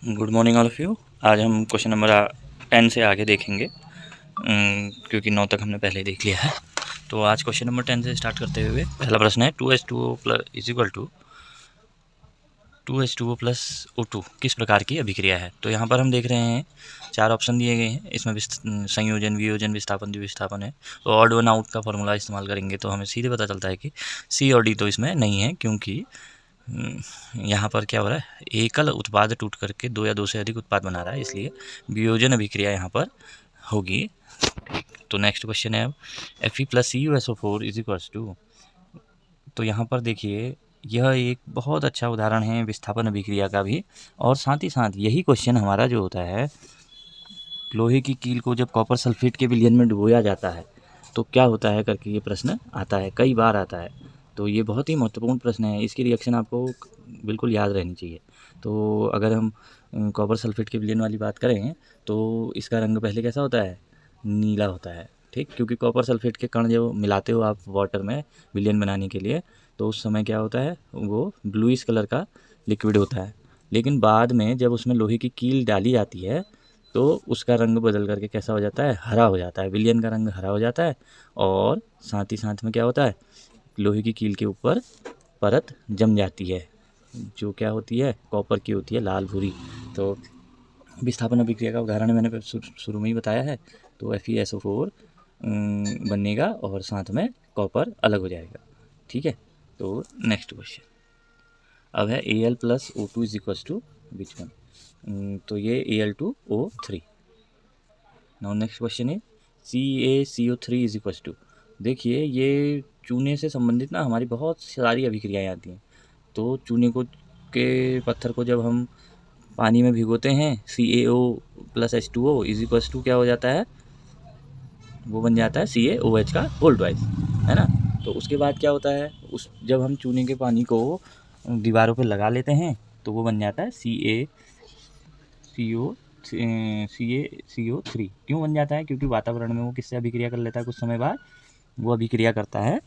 Good morning all of you. आज हम question number 10 से आगे देखेंगे, क्योंकि 9 तक हमने पहले देख लिया है। तो आज क्वेश्चन नंबर 10 से स्टार्ट करते हुए पहला प्रश्न है 2H2O plus is equal to 2H2O plus O2 किस प्रकार की अभिक्रिया है। तो यहाँ पर हम देख रहे हैं 4 ऑप्शन दिए गए हैं। इसमें संयोजन, वियोजन, विस्थापन, द्विविस्थापन है। तो ऑड वन आउट का फॉर्मूला इस्तेमाल करेंगे तो हमें सीधे पता चलता है कि सी और डी तो इसमें नहीं है, क्योंकि यहाँ पर क्या हो रहा है, एकल उत्पाद टूट करके दो या दो से अधिक उत्पाद बना रहा है, इसलिए वियोजन अभिक्रिया यहाँ पर होगी। तो नेक्स्ट क्वेश्चन है अब Fe plus CuSO4 is equals to. तो यहाँ पर देखिए यह एक बहुत अच्छा उदाहरण है विस्थापन अभिक्रिया का भी, और साथ ही साथ यही क्वेश्चन हमारा जो होता है, लोहे की कील को जब कॉपर सल्फेट के विलयन में डुबोया जाता है तो क्या होता है करके ये प्रश्न आता है, कई बार आता है। तो ये बहुत ही महत्वपूर्ण प्रश्न है, इसकी रिएक्शन आपको बिल्कुल याद रहनी चाहिए। तो अगर हम कॉपर सल्फेट के विलयन वाली बात करें तो इसका रंग पहले कैसा होता है, नीला होता है, ठीक। क्योंकि कॉपर सल्फेट के कण जो मिलाते हो आप वाटर में विलयन बनाने के लिए, तो उस समय क्या होता है, वो ब्लूइश कलर का लिक्विड होता है। लेकिन बाद में जब उसमें लोहे की कील डाली जाती है तो उसका रंग बदल करके कैसा हो जाता है, हरा हो जाता है। विलयन का रंग हरा हो जाता है, और साथ ही साथ में क्या होता है, लोहे की कील के ऊपर परत जम जाती है, जो क्या होती है, कॉपर की होती है, लाल भूरी। तो विस्थापन अभिक्रिया का उदाहरण मैंने शुरू में ही बताया है। तो FeSO4 बनेगा और साथ में कॉपर अलग हो जाएगा, ठीक है। तो नेक्स्ट क्वेश्चन अब है Al plus O2 is equals to which one. तो ये Al2O3। नाउ नेक्स्ट क्वेश्चन है CaCO3 इज इक्वल्स टू। देखिए ये चूने से संबंधित ना हमारी बहुत सारी अभिक्रियाएँ आती हैं। तो चूने को के पत्थर को जब हम पानी में भिगोते हैं, CaO plus H2O is equals to क्या हो जाता है, वो बन जाता है CaOH का होल ट्वाइस, है ना। तो उसके बाद क्या होता है, उस जब हम चूने के पानी को दीवारों पर लगा लेते हैं तो वो बन जाता है CaCO3। क्यों बन जाता है, क्योंकि वातावरण में वो किससे अभिक्रिया कर लेता है, कुछ समय बाद वो अभिक्रिया करता है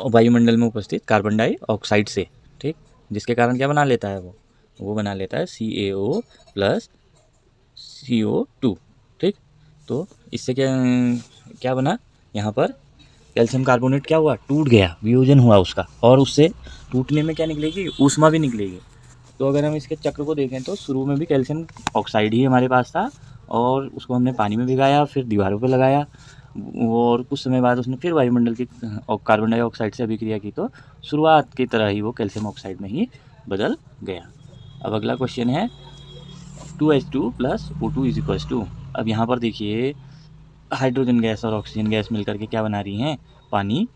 वायुमंडल में उपस्थित कार्बन डाइऑक्साइड से, ठीक। जिसके कारण क्या बना लेता है, वो बना लेता है CaO प्लस CO2, ठीक। तो इससे क्या क्या बना, यहाँ पर कैल्शियम कार्बोनेट क्या हुआ, टूट गया, वियोजन हुआ उसका, और उससे टूटने में क्या निकलेगी, ऊष्मा भी निकलेगी। तो अगर हम इसके चक्र को देखें तो शुरू में भी कैल्शियम ऑक्साइड ही हमारे पास था, और उसको हमने पानी में भिगाया, फिर दीवारों पर लगाया, और कुछ समय बाद उसने फिर वायुमंडल की कार्बन डाइऑक्साइड से अभिक्रिया की, तो शुरुआत की तरह ही वो कैल्शियम ऑक्साइड में ही बदल गया। अब अगला क्वेश्चन है 2H2 plus O2 is equals to. अब यहाँ पर देखिए हाइड्रोजन गैस और ऑक्सीजन गैस मिलकर के क्या बना रही हैं, पानी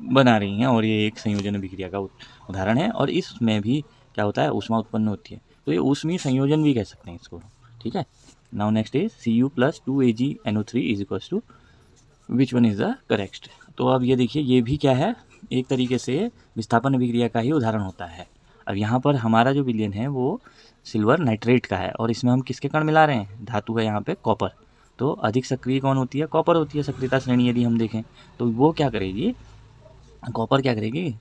बना रही हैं, और ये एक संयोजन अभिक्रिया का उदाहरण है, और इसमें भी क्या होता है, ऊष्मा उत्पन्न होती है। तो ये ऊष्मीय संयोजन भी कह सकते हैं इसको, ठीक है। Now next is Cu plus 2AgNO3 is equals to which one is the correct. तो अब ये देखिए ये भी क्या है, एक तरीके से विस्थापन अभिक्रिया का ही उदाहरण होता है। अब यहाँ पर हमारा जो विलयन है वो सिल्वर नाइट्रेट का है, और इसमें हम किसके कण मिला रहे हैं, धातु का यहाँ पे कॉपर। तो अधिक सक्रिय कौन होती है, कॉपर होती है सक्रियता श्रेणी यदि हम देखें। तो वो क्या करेगी, कॉपर क्या करेगी,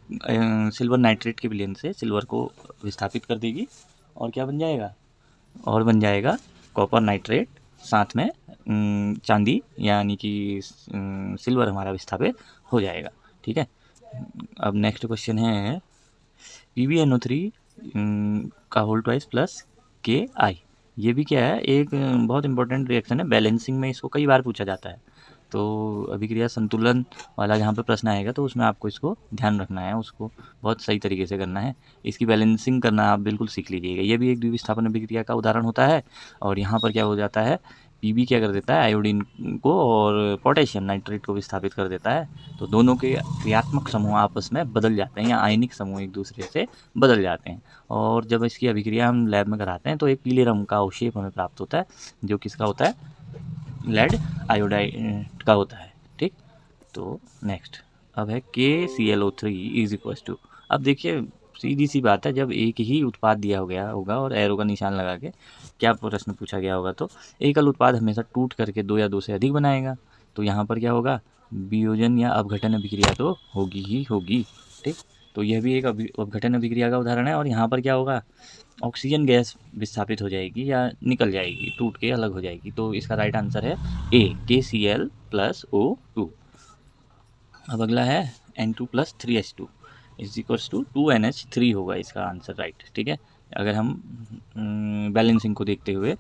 सिल्वर नाइट्रेट के विलयन से सिल्वर को विस्थापित कर देगी, और क्या बन जाएगा, और बन जाएगा कॉपर नाइट्रेट, साथ में चांदी यानी कि सिल्वर हमारा विस्थापित हो जाएगा, ठीक है। अब नेक्स्ट क्वेश्चन है PbNO3 का होल ट्वाइस प्लस Ki। ये भी क्या है, एक बहुत इंपॉर्टेंट रिएक्शन है, बैलेंसिंग में इसको कई बार पूछा जाता है। तो अभिक्रिया संतुलन वाला जहाँ पे प्रश्न आएगा तो उसमें आपको इसको ध्यान रखना है, उसको बहुत सही तरीके से करना है, इसकी बैलेंसिंग करना आप बिल्कुल सीख लीजिएगा। ये भी एक द्विविस्थापन अभिक्रिया का उदाहरण होता है, और यहाँ पर क्या हो जाता है, Pb क्या कर देता है, आयोडीन को और पोटेशियम नाइट्रेट को विस्थापित कर देता है। तो दोनों के क्रियात्मक समूह आपस में बदल जाते हैं, या आयनिक समूह एक दूसरे से बदल जाते हैं, और जब इसकी अभिक्रिया हम लैब में कराते हैं तो एक पीले रंग का अवशेप हमें प्राप्त होता है, जो किसका होता है, लेड आयोडाइड का होता है, ठीक। तो नेक्स्ट अब है KClO3 इज इक्वल्स टू। अब देखिए सीधी सी बात है, जब एक ही उत्पाद दिया हो गया होगा और एरो का निशान लगा के क्या प्रश्न पूछा गया होगा, तो एकल उत्पाद हमेशा टूट करके दो या दो से अधिक बनाएगा। तो यहाँ पर क्या होगा, वियोजन या अपघटन अभिक्रिया तो होगी ही होगी, ठीक। तो यह भी एक अपघटन अभिक्रिया का उदाहरण है, और यहाँ पर क्या होगा, ऑक्सीजन गैस विस्थापित हो जाएगी या निकल जाएगी, टूट के अलग हो जाएगी। तो इसका राइट आंसर है ए, KCl+O2। अब अगला है N2+3H2 is equals to 2NH3 होगा इसका आंसर राइट। ठीक है, अगर हम बैलेंसिंग को देखते हुए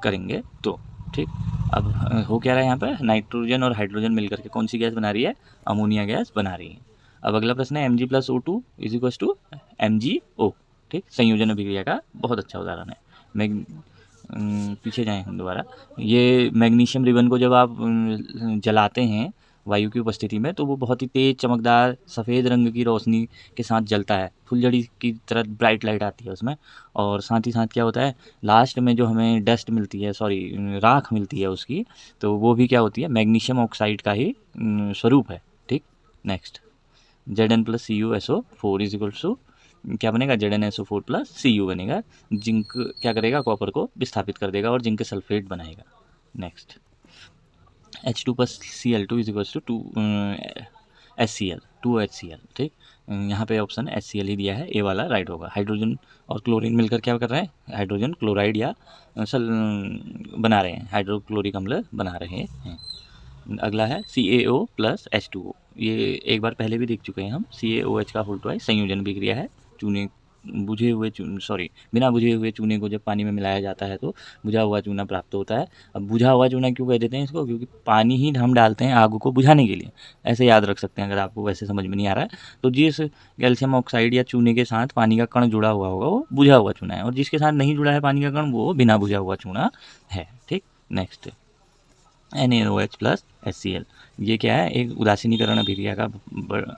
करेंगे तो। ठीक, अब हो क्या रहा है यहाँ पर, नाइट्रोजन और हाइड्रोजन मिलकर के कौन सी गैस बना रही है, अमोनिया गैस बना रही है। अब अगला प्रश्न है Mg+O2 is equals to MgO। ठीक, संयोजन अभिक्रिया का बहुत अच्छा उदाहरण है। पीछे जाएं हम दोबारा, ये मैग्नीशियम रिबन को जब आप जलाते हैं वायु की उपस्थिति में, तो वो बहुत ही तेज़ चमकदार सफ़ेद रंग की रोशनी के साथ जलता है, फुलझड़ी की तरह ब्राइट लाइट आती है उसमें। और साथ ही साथ क्या होता है, लास्ट में जो हमें डस्ट मिलती है, सॉरी राख मिलती है उसकी, तो वो भी क्या होती है, मैग्नीशियम ऑक्साइड का ही स्वरूप है। ठीक, next Zn+Cu SO4 is equals to क्या बनेगा, ZnSO4+Cu बनेगा। जिंक क्या करेगा, कॉपर को विस्थापित कर देगा और जिंक सल्फेट बनाएगा। Next H2+Cl2 is equals to HCl 2HCl। ठीक, यहाँ पे ऑप्शन HCl ही दिया है, ए वाला राइट होगा। हाइड्रोजन और क्लोरीन मिलकर क्या कर रहे हैं, हाइड्रोजन क्लोराइड या सल बना रहे हैं, हाइड्रोक्लोरिक अम्ल बना रहे हैं। अगला है CaO+H2O, ये एक बार पहले भी देख चुके हैं हम। CaOH का होल ट्वाइस संयोजन अभिक्रिया है। चूने बिना बुझे हुए चूने को जब पानी में मिलाया जाता है तो बुझा हुआ चूना प्राप्त होता है। अब बुझा हुआ चूना क्यों कह देते हैं इसको, क्योंकि पानी ही हम डालते हैं आग को बुझाने के लिए, ऐसे याद रख सकते हैं अगर आपको वैसे समझ में नहीं आ रहा है। तो जिस कैल्शियम ऑक्साइड या चूने के साथ पानी का कण जुड़ा हुआ होगा वो बुझा हुआ चूना है, और जिसके साथ नहीं जुड़ा है पानी का कण वो बिना बुझा हुआ चूना है। ठीक, नेक्स्ट NaOH+HCl, ये क्या है, एक उदासीनीकरण अभिक्रिया का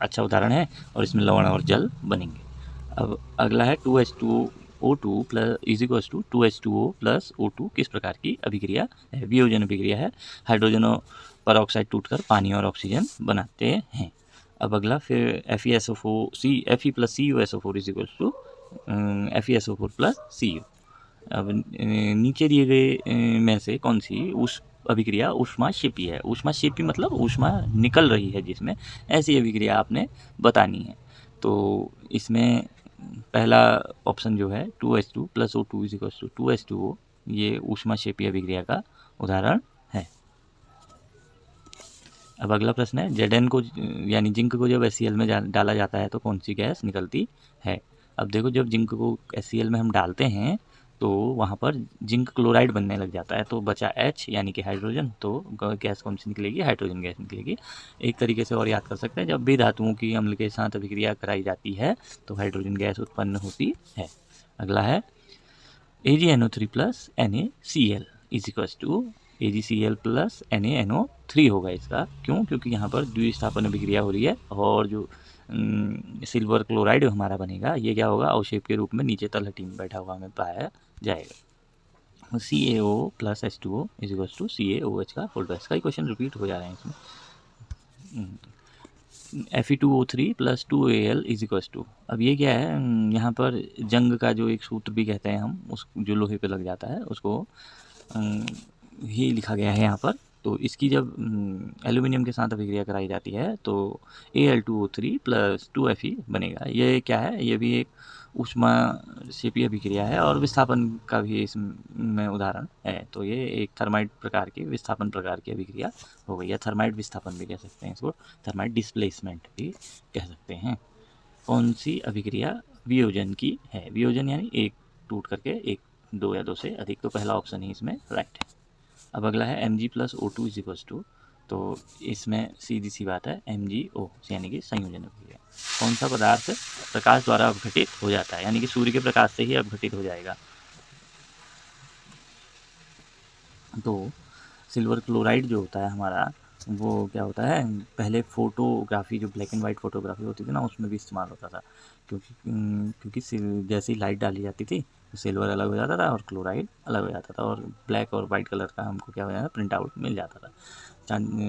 अच्छा उदाहरण है, और इसमें लवण और जल बनेंगे। अब अगला है 2H2O2 plus is equals to 2H2O+O2 किस प्रकार की अभिक्रिया है, वियोजन अभिक्रिया है। हाइड्रोजन पर ऑक्साइड टूटकर पानी और ऑक्सीजन बनाते हैं। अब अगला फिर Fe+CuSO4 is equals to FeSO4+Cu। अब नीचे दिए गए में से कौन सी उस अभिक्रिया ऊष्माक्षेपी है, ऊष्माक्षेपी मतलब ऊष्मा निकल रही है जिसमें, ऐसी अभिक्रिया आपने बतानी है। तो इसमें पहला ऑप्शन जो है 2H2+O2 is equals to 2H2O, ये ऊष्माक्षेपी अभिक्रिया का उदाहरण है। अब अगला प्रश्न है Zn को यानी जिंक को जब HCl में डाला जाता है तो कौन सी गैस निकलती है। अब देखो, जब जिंक को HCl में हम डालते हैं तो वहाँ पर जिंक क्लोराइड बनने लग जाता है, तो बचा H यानी कि हाइड्रोजन, तो गैस कौन सी निकलेगी, हाइड्रोजन गैस निकलेगी। एक तरीके से और याद कर सकते हैं, जब भी धातुओं की अम्ल के साथ अभिक्रिया कराई जाती है तो हाइड्रोजन गैस उत्पन्न होती है। अगला है AgNO3+NaCl is equals to AgCl+NaNO3 होगा इसका। क्यों, क्योंकि यहाँ पर द्विस्थापन अभिक्रिया हो रही है, और जो सिल्वर क्लोराइड हमारा बनेगा ये क्या होगा, अवशेप के रूप में नीचे तलहटी में बैठा हुआ हमें पाया जाएगा। CaO+H2O is equals to CaOH का होल ट्वाइस। कई क्वेश्चन रिपीट हो जा रहे हैं इसमें। Fe2O3+2Al इज इक्वल्स टू, अब ये क्या है, यहाँ पर जंग का जो एक सूत्र भी कहते हैं हम, उस जो लोहे पे लग जाता है उसको ही लिखा गया है यहाँ पर। तो इसकी जब एल्यूमिनियम के साथ अभिक्रिया कराई जाती है तो Al2O3+2Fe बनेगा। ये क्या है, ये भी एक ऊष्माक्षेपी अभिक्रिया है और विस्थापन का भी इसमें उदाहरण है। तो ये एक थर्माइट प्रकार की विस्थापन प्रकार की अभिक्रिया हो गई, या थर्माइट विस्थापन भी कह सकते हैं इसको, थर्माइट डिस्प्लेसमेंट भी कह सकते हैं। कौन सी अभिक्रिया वियोजन की है, वियोजन यानी एक टूट करके एक, दो या दो से अधिक, तो पहला ऑप्शन ही इसमें राइट है। अब अगला है Mg+O2 इज इक्वल्स टू, तो इसमें सीधी सी बात है MgO यानी कि संयोजन अभिक्रिया। कौन सा पदार्थ प्रकाश द्वारा अपघटित हो जाता है, यानी कि सूर्य के प्रकाश से ही अपघटित हो जाएगा। तो सिल्वर क्लोराइड जो होता है हमारा, वो क्या होता है, पहले फ़ोटोग्राफी जो ब्लैक एंड वाइट फ़ोटोग्राफी होती थी ना, उसमें भी इस्तेमाल होता था। क्योंकि जैसे ही लाइट डाली जाती थी तो सिल्वर अलग हो जाता था और क्लोराइड अलग हो जाता था, और ब्लैक और वाइट कलर का हमको क्या हो जाता था, प्रिंट आउट मिल जाता था।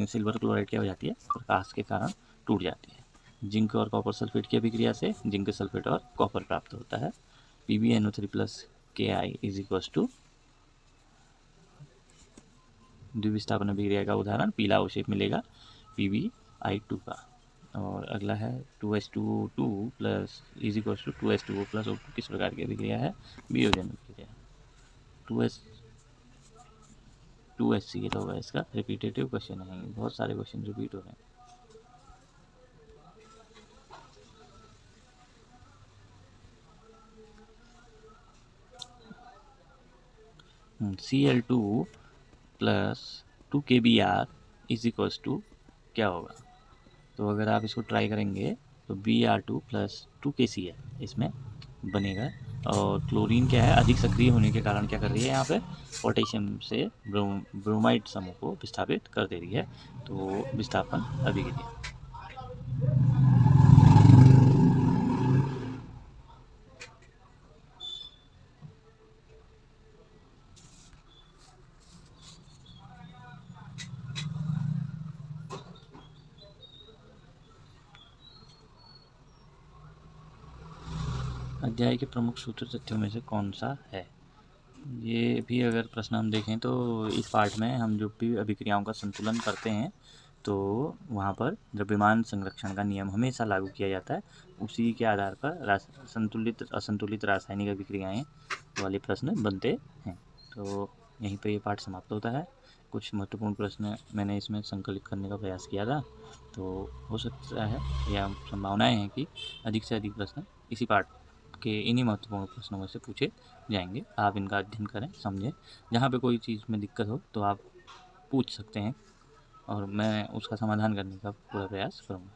सिल्वर क्लोराइड क्या हो जाती है, प्रकाश के कारण टूट जाती है। जिंक और कॉपर सल्फेट की अभिक्रिया से जिंक सल्फेट और कॉपर प्राप्त होता है। PbNO3+Ki इज इक्वल्स टू, द्विविस्थापन अभिक्रिया का उदाहरण, पीला अवशेप मिलेगा PbI2 का। और अगला है 2H2O2 plus is equal to 2H2O plus O2 किस प्रकार की अभिक्रिया है? वियोजन अभिक्रिया। 2HCl होगा इसका। रिपीटेटिव क्वेश्चन है, बहुत सारे क्वेश्चन रिपीट हो रहे हैं। Cl2 plus 2KBr is equals to क्या होगा? तो अगर आप इसको ट्राई करेंगे तो Br2 प्लस 2KCl इसमें बनेगा। और क्लोरीन क्या है, अधिक सक्रिय होने के कारण क्या कर रही है यहाँ पे, पोटेशियम से ब्रोमाइड समूह को विस्थापित कर दे रही है, तो विस्थापन अभिक्रिया। अध्याय के प्रमुख सूत्र तथ्यों में से कौन सा है? ये भी अगर प्रश्न हम देखें तो इस पार्ट में हम जो भी अभिक्रियाओं का संतुलन करते हैं तो वहाँ पर द्रव्यमान संरक्षण का नियम हमेशा लागू किया जाता है। उसी के आधार पर संतुलित असंतुलित रासायनिक अभिक्रियाएं वाले प्रश्न बनते हैं। तो यहीं पे ये पार्ट समाप्त होता है। कुछ महत्वपूर्ण प्रश्न मैंने इसमें संकलित करने का प्रयास किया था, तो हो सकता है या संभावनाएं हैं कि अधिक से अधिक प्रश्न इसी पार्ट के इन्हीं महत्वपूर्ण प्रश्नों में से पूछे जाएंगे। आप इनका अध्ययन करें, समझें। जहाँ पे कोई चीज़ में दिक्कत हो तो आप पूछ सकते हैं और मैं उसका समाधान करने का पूरा प्रयास करूँगा।